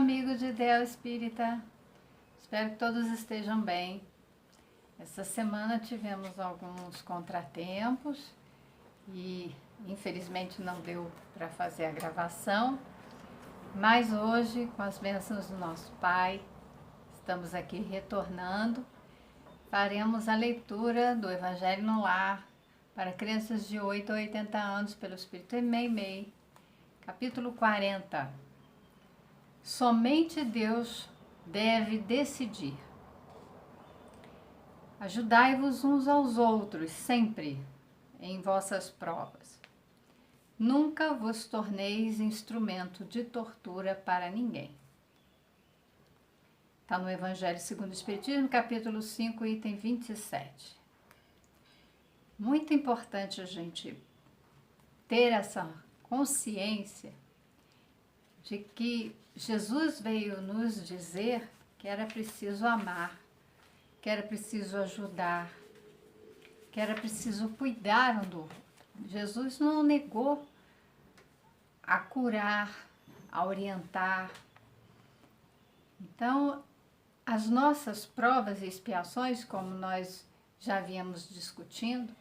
amigos de Ideal Espírita, espero que todos estejam bem. Essa semana tivemos alguns contratempos e infelizmente não deu para fazer a gravação, mas hoje, com as bênçãos do nosso Pai, estamos aqui retornando. Faremos a leitura do Evangelho no Lar para crianças de 8 a 80 anos pelo Espírito Meimei, capítulo 40. Somente Deus deve decidir. Ajudai-vos uns aos outros sempre em vossas provas. Nunca vos torneis instrumento de tortura para ninguém. Está no Evangelho segundo o Espiritismo, capítulo 5, item 27. Muito importante a gente ter essa consciência de que Jesus veio nos dizer que era preciso amar, que era preciso ajudar, que era preciso cuidar um do outro. Jesus não negou a curar, a orientar. Então, as nossas provas e expiações, como nós já viemos discutindo,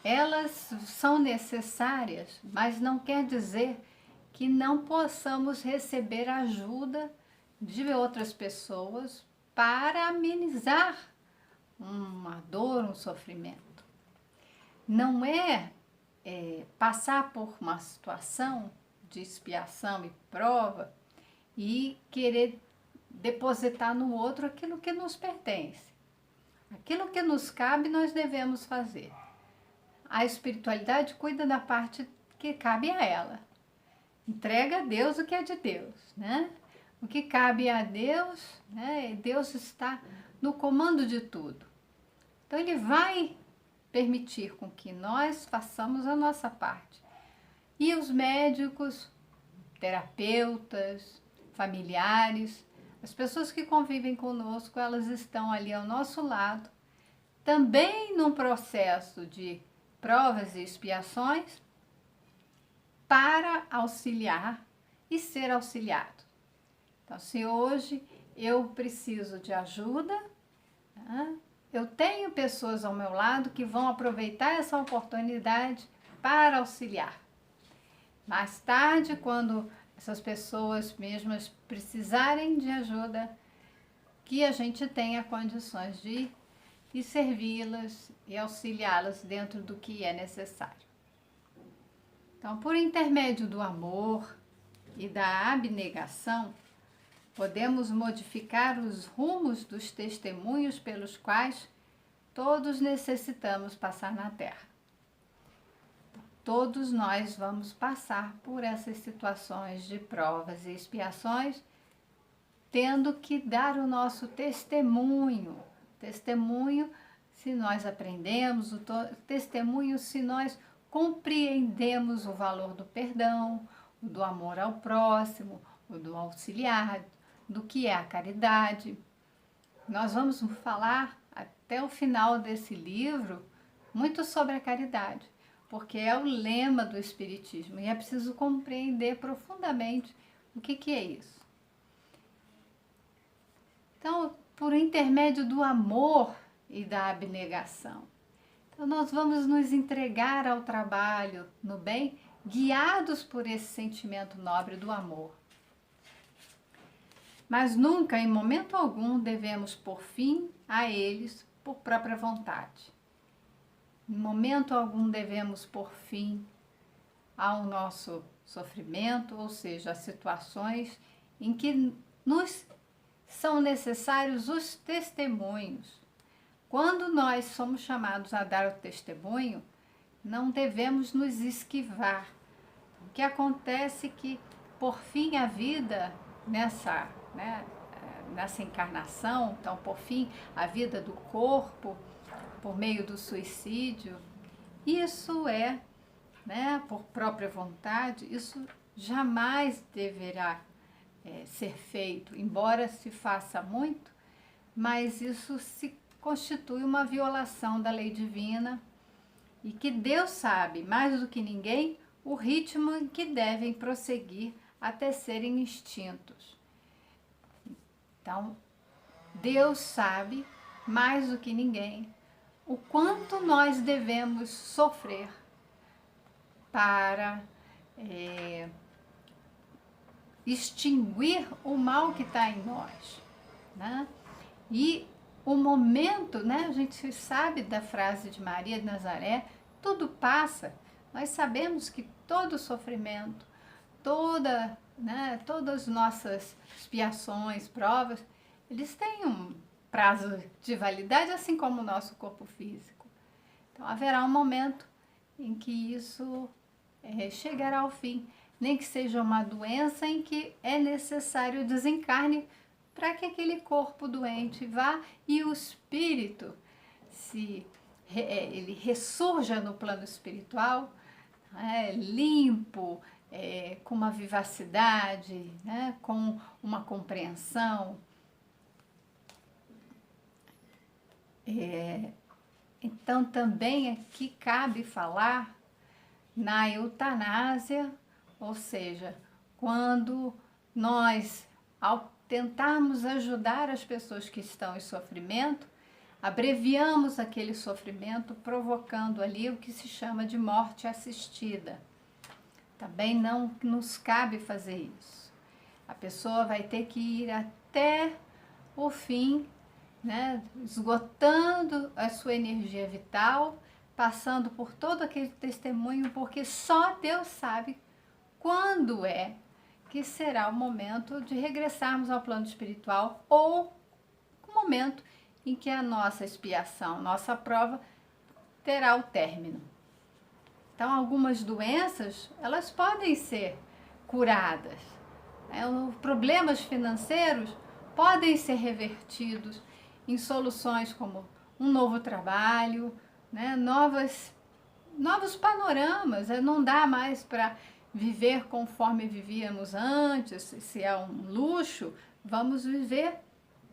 elas são necessárias, mas não quer dizer que não possamos receber ajuda de outras pessoas para amenizar uma dor, um sofrimento. Não é passar por uma situação de expiação e prova e querer depositar no outro aquilo que nos pertence. Aquilo que nos cabe, nós devemos fazer. A espiritualidade cuida da parte que cabe a ela. Entrega a Deus o que é de Deus, né? O que cabe a Deus, né? Deus está no comando de tudo. Então, Ele vai permitir com que nós façamos a nossa parte. E os médicos, terapeutas, familiares, as pessoas que convivem conosco, elas estão ali ao nosso lado, também num processo de provas e expiações, para auxiliar e ser auxiliado. Então, se hoje eu preciso de ajuda, eu tenho pessoas ao meu lado que vão aproveitar essa oportunidade para auxiliar. Mais tarde, quando essas pessoas mesmas precisarem de ajuda, que a gente tenha condições de ir servi-las e auxiliá-las dentro do que é necessário. Então, por intermédio do amor e da abnegação, podemos modificar os rumos dos testemunhos pelos quais todos necessitamos passar na Terra. Todos nós vamos passar por essas situações de provas e expiações, tendo que dar o nosso testemunho. Testemunho se nós aprendemos, o testemunho se nós compreendemos o valor do perdão, do amor ao próximo, do auxiliar, do que é a caridade. Nós vamos falar até o final desse livro muito sobre a caridade, porque é o lema do Espiritismo e é preciso compreender profundamente o que é isso. Então, por intermédio do amor e da abnegação, então nós vamos nos entregar ao trabalho no bem, guiados por esse sentimento nobre do amor. Mas nunca, em momento algum, devemos pôr fim a eles por própria vontade. Em momento algum devemos pôr fim ao nosso sofrimento, ou seja, as situações em que nos são necessários os testemunhos. Quando nós somos chamados a dar o testemunho, não devemos nos esquivar. O que acontece é que, por fim, a vida nessa encarnação, então, por fim, a vida do corpo, por meio do suicídio, isso é, por própria vontade, isso jamais deverá ser feito, embora se faça muito, mas isso se constitui uma violação da lei divina e que Deus sabe, mais do que ninguém, o ritmo em que devem prosseguir até serem extintos. Então, Deus sabe mais do que ninguém o quanto nós devemos sofrer para extinguir o mal que está em nós, né? E o momento, né? A gente sabe da frase de Maria de Nazaré, tudo passa. Nós sabemos que todo sofrimento, todas nossas expiações, provas, eles têm um prazo de validade, assim como o nosso corpo físico. Então, haverá um momento em que isso chegará ao fim, nem que seja uma doença em que é necessário o desencarne para que aquele corpo doente vá e o espírito, ele ressurja no plano espiritual, limpo, com uma vivacidade, né, com uma compreensão. Então, também aqui cabe falar na eutanásia, ou seja, quando nós, ao tentarmos ajudar as pessoas que estão em sofrimento, abreviamos aquele sofrimento, provocando ali o que se chama de morte assistida. Também não nos cabe fazer isso. A pessoa vai ter que ir até o fim, né, esgotando a sua energia vital, passando por todo aquele testemunho, porque só Deus sabe quando é que será o momento de regressarmos ao plano espiritual ou o momento em que a nossa expiação, nossa prova, terá o término. Então, algumas doenças, elas podem ser curadas. Problemas financeiros podem ser revertidos em soluções como um novo trabalho, né? Novos panoramas. Não dá mais para viver conforme vivíamos antes. Se é um luxo, vamos viver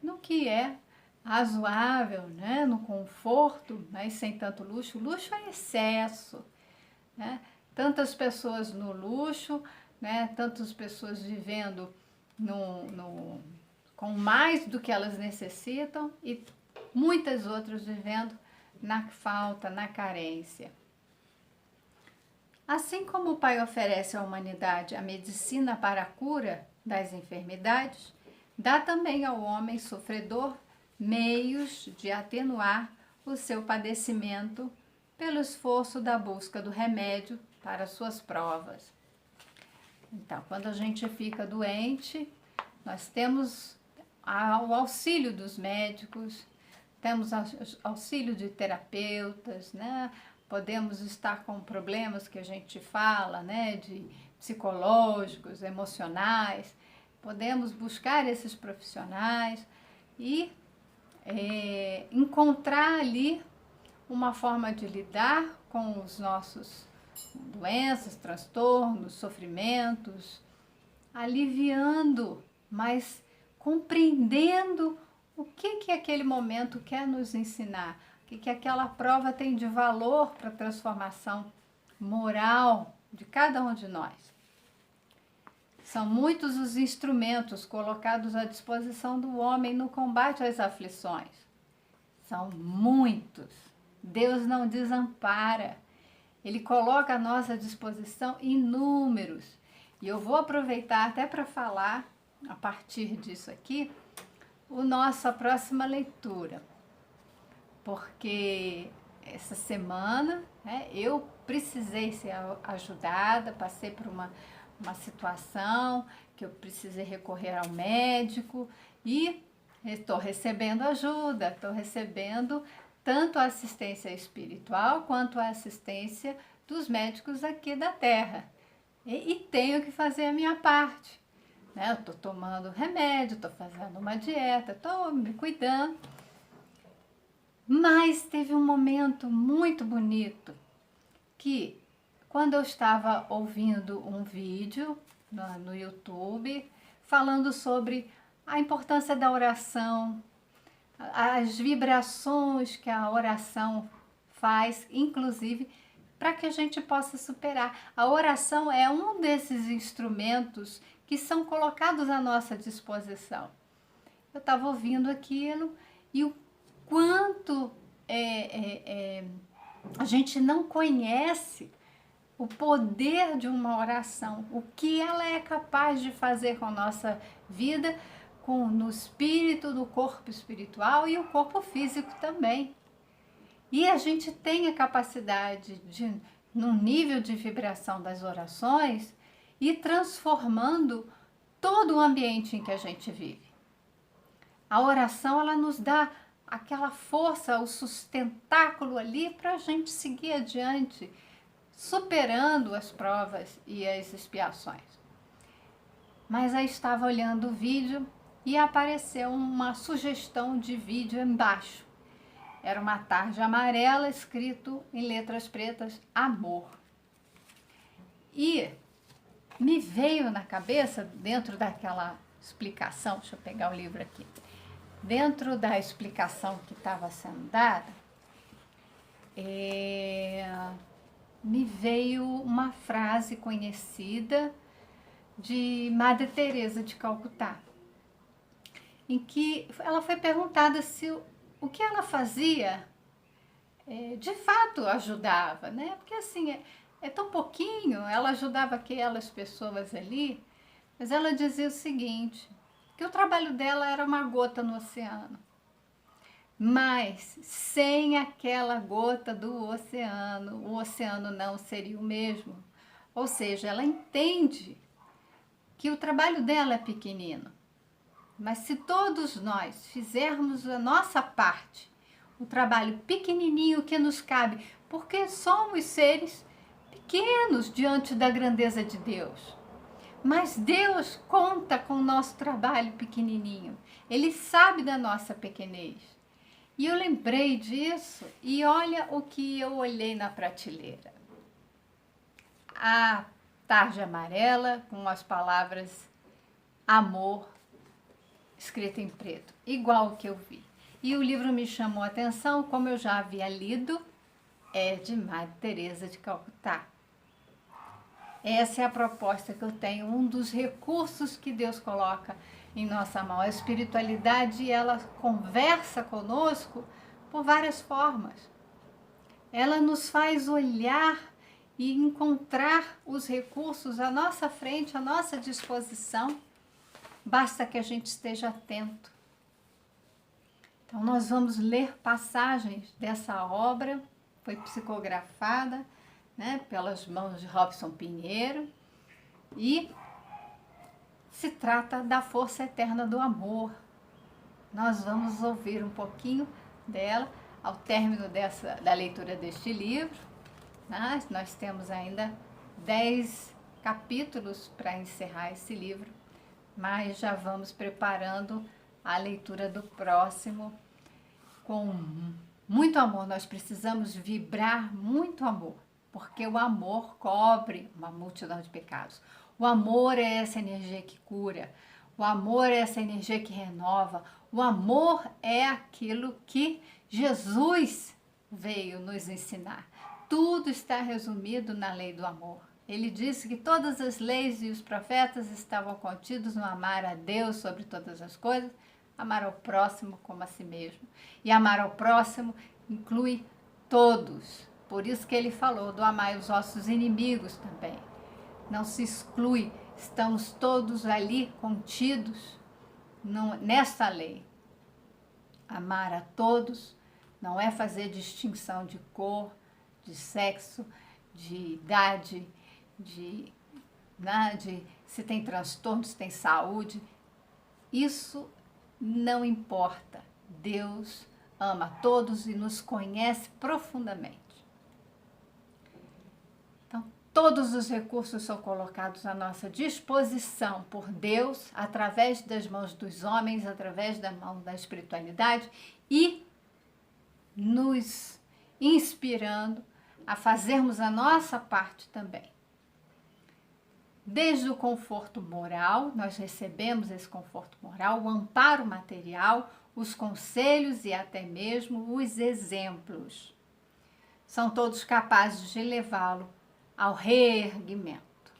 no que é razoável, né? No conforto, mas sem tanto luxo. Luxo é excesso, né? Tantas pessoas no luxo, né? Tantas pessoas vivendo com mais do que elas necessitam e muitas outras vivendo na falta, na carência. Assim como o Pai oferece à humanidade a medicina para a cura das enfermidades, dá também ao homem sofredor meios de atenuar o seu padecimento pelo esforço da busca do remédio para suas provas. Então, quando a gente fica doente, nós temos o auxílio dos médicos, temos auxílio de terapeutas, né? Podemos estar com problemas que a gente fala, né? De psicológicos, emocionais. Podemos buscar esses profissionais e encontrar ali uma forma de lidar com os nossos doenças, transtornos, sofrimentos, aliviando, mas compreendendo o que aquele momento quer nos ensinar, o que aquela prova tem de valor para a transformação moral de cada um de nós. São muitos os instrumentos colocados à disposição do homem no combate às aflições. São muitos. Deus não desampara. Ele coloca à nossa disposição inúmeros. E eu vou aproveitar até para falar, a partir disso aqui, nossa próxima leitura. Porque essa semana, né, eu precisei ser ajudada, passei por uma situação que eu precisei recorrer ao médico e estou recebendo ajuda, estou recebendo tanto a assistência espiritual quanto a assistência dos médicos aqui da Terra. E tenho que fazer a minha parte, né? Eu estou tomando remédio, estou fazendo uma dieta, estou me cuidando. Mas teve um momento muito bonito que, quando eu estava ouvindo um vídeo no YouTube falando sobre a importância da oração, as vibrações que a oração faz, inclusive, para que a gente possa superar. A oração é um desses instrumentos que são colocados à nossa disposição. eu estava ouvindo aquilo e o quanto a gente não conhece o poder de uma oração, o que ela é capaz de fazer com a nossa vida, no espírito, no corpo espiritual e o corpo físico também. E a gente tem a capacidade de, no nível de vibração das orações, ir transformando todo o ambiente em que a gente vive. A oração, ela nos dá aquela força, o sustentáculo ali para a gente seguir adiante, superando as provas e as expiações. Mas aí estava olhando o vídeo e apareceu uma sugestão de vídeo embaixo. Era uma tarde amarela, escrito em letras pretas, amor. E me veio na cabeça, dentro daquela explicação, deixa eu pegar o livro aqui, dentro da explicação que estava sendo dada, me veio uma frase conhecida de Madre Teresa de Calcutá, em que ela foi perguntada se o que ela fazia de fato ajudava, né? Porque assim, é tão pouquinho, ela ajudava aquelas pessoas ali, mas ela dizia o seguinte, que o trabalho dela era uma gota no oceano. Mas sem aquela gota do oceano, o oceano não seria o mesmo. Ou seja, ela entende que o trabalho dela é pequenino. Mas se todos nós fizermos a nossa parte, o trabalho pequenininho que nos cabe, porque somos seres pequenos diante da grandeza de Deus. Mas Deus conta com o nosso trabalho pequenininho. Ele sabe da nossa pequenez. E eu lembrei disso e olha o que eu olhei na prateleira. A tarde amarela com as palavras amor escrita em preto, igual o que eu vi. E o livro me chamou a atenção, como eu já havia lido, é de Madre Teresa de Calcutá. Essa é a proposta que eu tenho, um dos recursos que Deus coloca em nossa mão. A espiritualidade, ela conversa conosco por várias formas. Ela nos faz olhar e encontrar os recursos à nossa frente, à nossa disposição. Basta que a gente esteja atento. Então, nós vamos ler passagens dessa obra, foi psicografada, né, pelas mãos de Robson Pinheiro, e se trata da força eterna do amor. Nós vamos ouvir um pouquinho dela ao término da leitura deste livro. Né? Nós temos ainda 10 capítulos para encerrar esse livro, mas já vamos preparando a leitura do próximo com muito amor. Nós precisamos vibrar muito amor, porque o amor cobre uma multidão de pecados. O amor é essa energia que cura, o amor é essa energia que renova, o amor é aquilo que Jesus veio nos ensinar. Tudo está resumido na lei do amor. Ele disse que todas as leis e os profetas estavam contidos no amar a Deus sobre todas as coisas, amar ao próximo como a si mesmo. E amar ao próximo inclui todos. Por isso que ele falou do amar os nossos inimigos também. Não se exclui, estamos todos ali contidos nesta lei. Amar a todos não é fazer distinção de cor, de sexo, de idade, de se tem transtorno, se tem saúde. Isso não importa. Deus ama a todos e nos conhece profundamente. Então, todos os recursos são colocados à nossa disposição por Deus, através das mãos dos homens, através da mão da espiritualidade e nos inspirando a fazermos a nossa parte também. Desde o conforto moral, nós recebemos esse conforto moral, o amparo material, os conselhos e até mesmo os exemplos. São todos capazes de levá-lo ao reerguimento.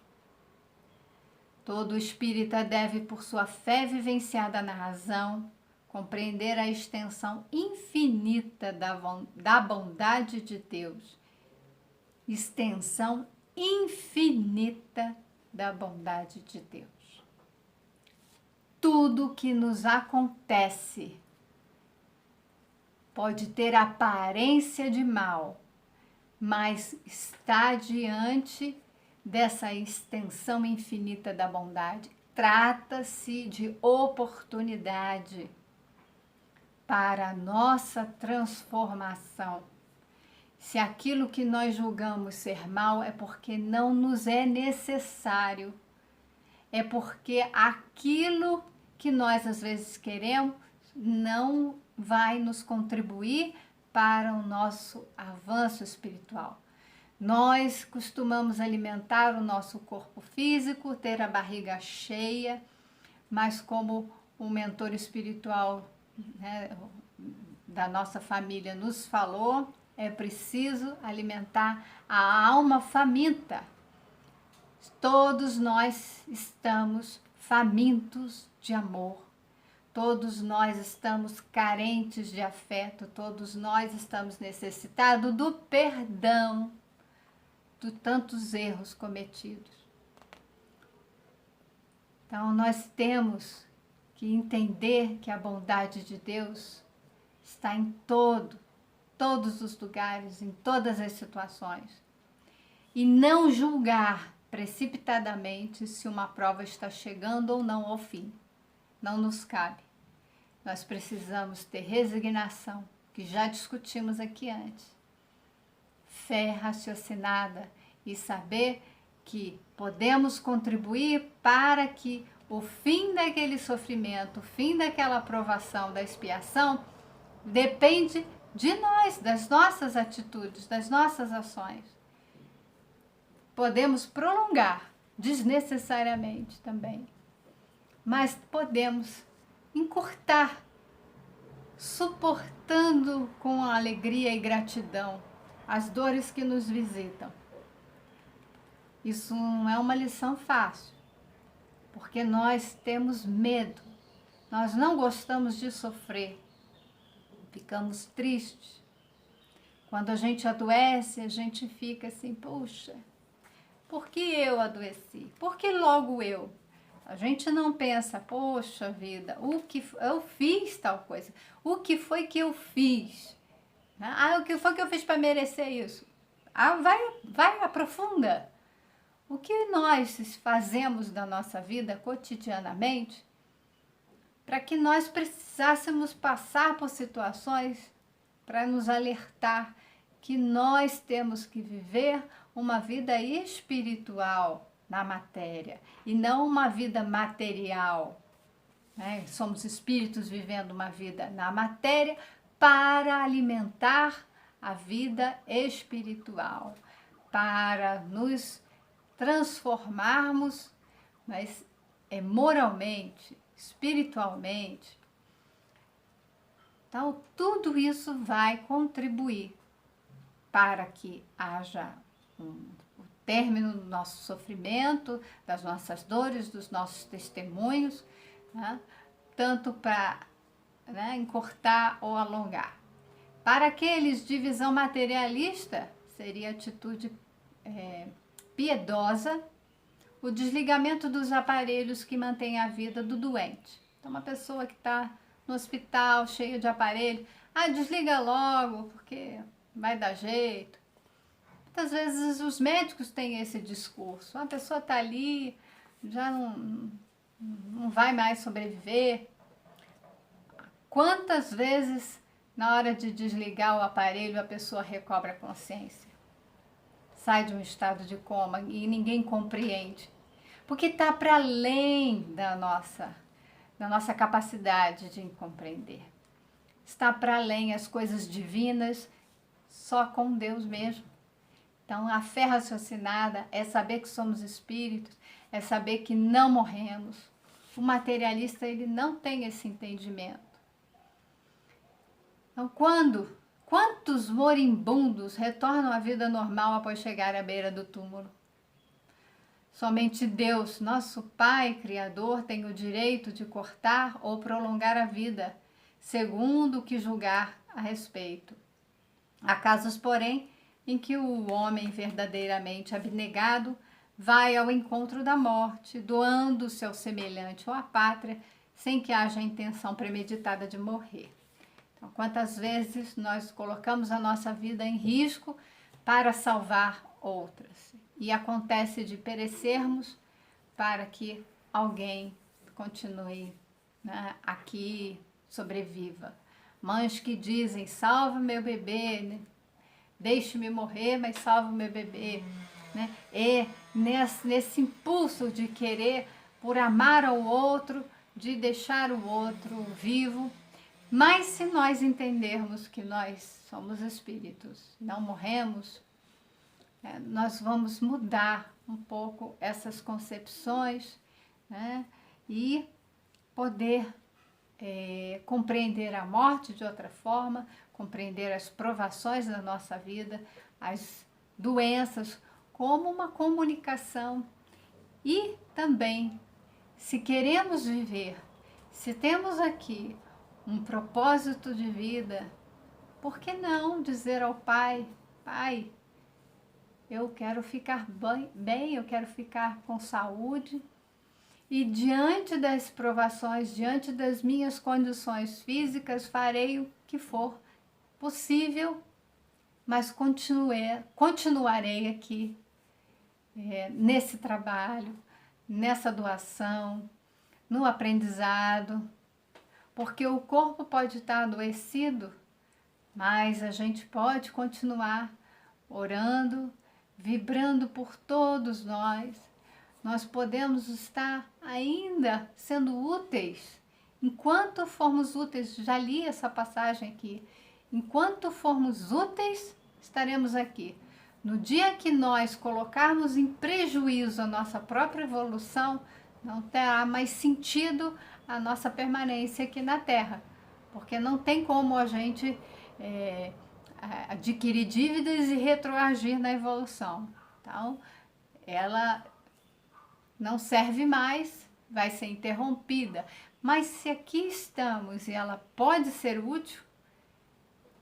Todo espírita deve, por sua fé vivenciada na razão, compreender a extensão infinita da bondade de Deus. Extensão infinita da bondade de Deus. Tudo que nos acontece pode ter aparência de mal, mas está diante dessa extensão infinita da bondade. Trata-se de oportunidade para a nossa transformação. Se aquilo que nós julgamos ser mal é porque não nos é necessário, é porque aquilo que nós às vezes queremos não vai nos contribuir para o nosso avanço espiritual. Nós costumamos alimentar o nosso corpo físico, ter a barriga cheia, mas como o mentor espiritual, né, da nossa família nos falou, é preciso alimentar a alma faminta. Todos nós estamos famintos de amor. Todos nós estamos carentes de afeto, todos nós estamos necessitados do perdão de tantos erros cometidos. Então, nós temos que entender que a bondade de Deus está em todos os lugares, em todas as situações. E não julgar precipitadamente se uma prova está chegando ou não ao fim. Não nos cabe. Nós precisamos ter resignação, que já discutimos aqui antes. Fé raciocinada e saber que podemos contribuir para que o fim daquele sofrimento, o fim daquela provação, da expiação, depende de nós, das nossas atitudes, das nossas ações. Podemos prolongar desnecessariamente também, mas podemos encurtar, suportando com alegria e gratidão as dores que nos visitam. Isso não é uma lição fácil, porque nós temos medo, nós não gostamos de sofrer, ficamos tristes. Quando a gente adoece, a gente fica assim, puxa, por que eu adoeci? Por que logo eu? A gente não pensa, poxa vida, o que eu fiz tal coisa, o que foi que eu fiz? O que foi que eu fiz para merecer isso? Vai, aprofunda. O que nós fazemos da nossa vida cotidianamente para que nós precisássemos passar por situações para nos alertar que nós temos que viver uma vida espiritual na matéria e não uma vida material, né? Somos espíritos vivendo uma vida na matéria para alimentar a vida espiritual, para nos transformarmos, mas moralmente, espiritualmente. Então, tudo isso vai contribuir para que haja o término do nosso sofrimento, das nossas dores, dos nossos testemunhos, né? Tanto para encurtar ou alongar. Para aqueles de visão materialista, seria atitude piedosa, o desligamento dos aparelhos que mantém a vida do doente. Então, uma pessoa que está no hospital, cheio de aparelho, desliga logo, porque vai dar jeito. Muitas vezes os médicos têm esse discurso. A pessoa está ali, já não vai mais sobreviver. Quantas vezes, na hora de desligar o aparelho, a pessoa recobra a consciência? Sai de um estado de coma e ninguém compreende. Porque está para além da nossa capacidade de compreender. Está para além as coisas divinas, só com Deus mesmo. Então, a fé raciocinada é saber que somos espíritos, é saber que não morremos. O materialista, ele não tem esse entendimento. Então, quantos moribundos retornam à vida normal após chegar à beira do túmulo? Somente Deus, nosso Pai Criador, tem o direito de cortar ou prolongar a vida, segundo o que julgar a respeito. Há casos, porém, em que o homem verdadeiramente abnegado vai ao encontro da morte, doando seu semelhante ou a pátria, sem que haja intenção premeditada de morrer. Então, quantas vezes nós colocamos a nossa vida em risco para salvar outras? E acontece de perecermos para que alguém continue, né, aqui, sobreviva. Mães que dizem, salva meu bebê, né? Deixe-me morrer, mas salva o meu bebê. Né? E nesse impulso de querer, por amar ao outro, de deixar o outro vivo. Mas se nós entendermos que nós somos espíritos, não morremos, nós vamos mudar um pouco essas concepções, né? E poder compreender a morte de outra forma, compreender as provações da nossa vida, as doenças, como uma comunicação. E também, se queremos viver, se temos aqui um propósito de vida, por que não dizer ao Pai, Pai, eu quero ficar bem, eu quero ficar com saúde, e diante das provações, diante das minhas condições físicas, farei o que for possível, mas continuarei aqui nesse trabalho, nessa doação, no aprendizado, porque o corpo pode estar adoecido, mas a gente pode continuar orando, vibrando por todos nós. Nós podemos estar ainda sendo úteis. Enquanto formos úteis, já li essa passagem aqui, enquanto formos úteis, estaremos aqui. No dia que nós colocarmos em prejuízo a nossa própria evolução, não terá mais sentido a nossa permanência aqui na Terra, porque não tem como a gente adquirir dívidas e retroagir na evolução. Então, ela não serve mais, vai ser interrompida. Mas se aqui estamos e ela pode ser útil,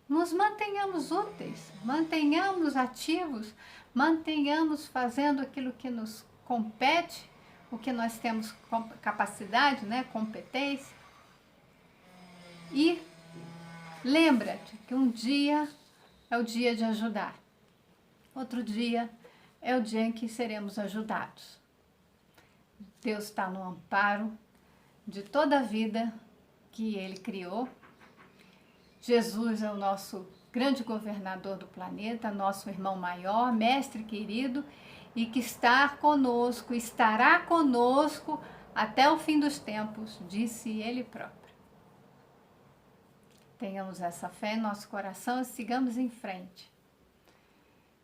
nos mantenhamos úteis, mantenhamos ativos, mantenhamos fazendo aquilo que nos compete, o que nós temos capacidade, né, competência. E lembra-te que um dia é o dia de ajudar, outro dia é o dia em que seremos ajudados. Deus está no amparo de toda a vida que Ele criou. Jesus é o nosso grande governador do planeta, nosso irmão maior, mestre querido, e que está conosco, estará conosco até o fim dos tempos, disse Ele próprio. Tenhamos essa fé em nosso coração e sigamos em frente.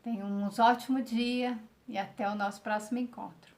Tenham um ótimo dia e até o nosso próximo encontro.